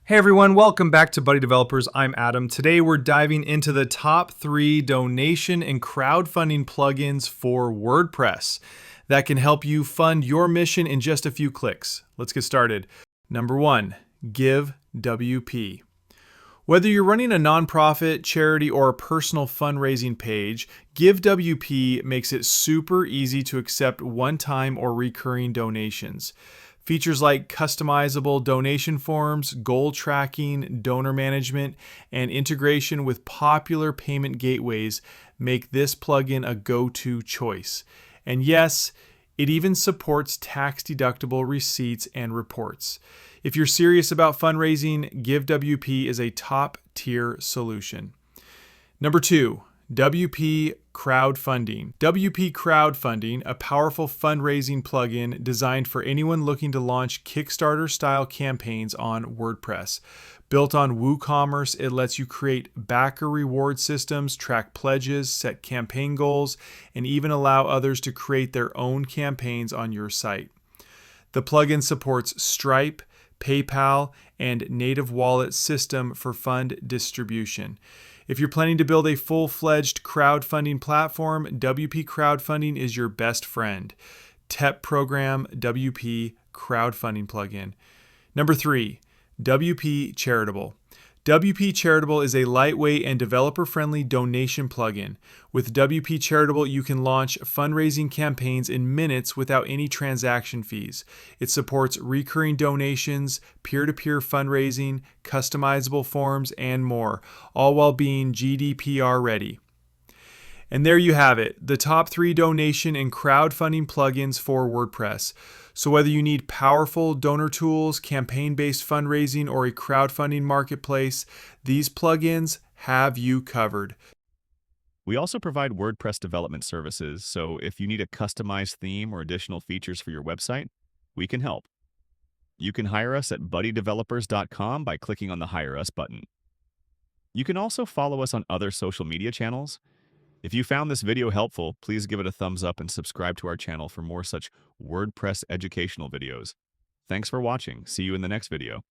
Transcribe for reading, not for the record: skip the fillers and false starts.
Hey everyone, welcome back to Buddy Developers. I'm Adam. Today we're diving into the top 3 donation and crowdfunding plugins for WordPress that can help you fund your mission in just a few clicks. Let's get started. Number 1, GiveWP. Whether you're running a nonprofit, charity, or a personal fundraising page, GiveWP makes it super easy to accept one-time or recurring donations. Features like customizable donation forms, goal tracking, donor management, and integration with popular payment gateways make this plugin a go-to choice. And yes, it even supports tax-deductible receipts and reports. If you're serious about fundraising, GiveWP is a top-tier solution. Number 2, WP Crowdfunding. WP Crowdfunding, a powerful fundraising plugin designed for anyone looking to launch Kickstarter-style campaigns on WordPress. Built on WooCommerce, it lets you create backer reward systems, track pledges, set campaign goals, and even allow others to create their own campaigns on your site. The plugin supports Stripe, PayPal, and native wallet system for fund distribution. If you're planning to build a full-fledged crowdfunding platform, WP Crowdfunding is your best friend. TEP Program WP Crowdfunding plugin. Number 3, WP Charitable. WP Charitable is a lightweight and developer-friendly donation plugin. With WP Charitable, you can launch fundraising campaigns in minutes without any transaction fees. It supports recurring donations, peer-to-peer fundraising, customizable forms, and more, all while being GDPR ready. And there you have it, the top 3 donation and crowdfunding plugins for WordPress. So whether you need powerful donor tools, campaign-based fundraising, or a crowdfunding marketplace, these plugins have you covered. We also provide WordPress development services, so if you need a customized theme or additional features for your website, we can help. You can hire us at buddydevelopers.com by clicking on the Hire Us button. You can also follow us on other social media channels. If you found this video helpful, please give it a thumbs up and subscribe to our channel for more such WordPress educational videos. Thanks for watching. See you in the next video.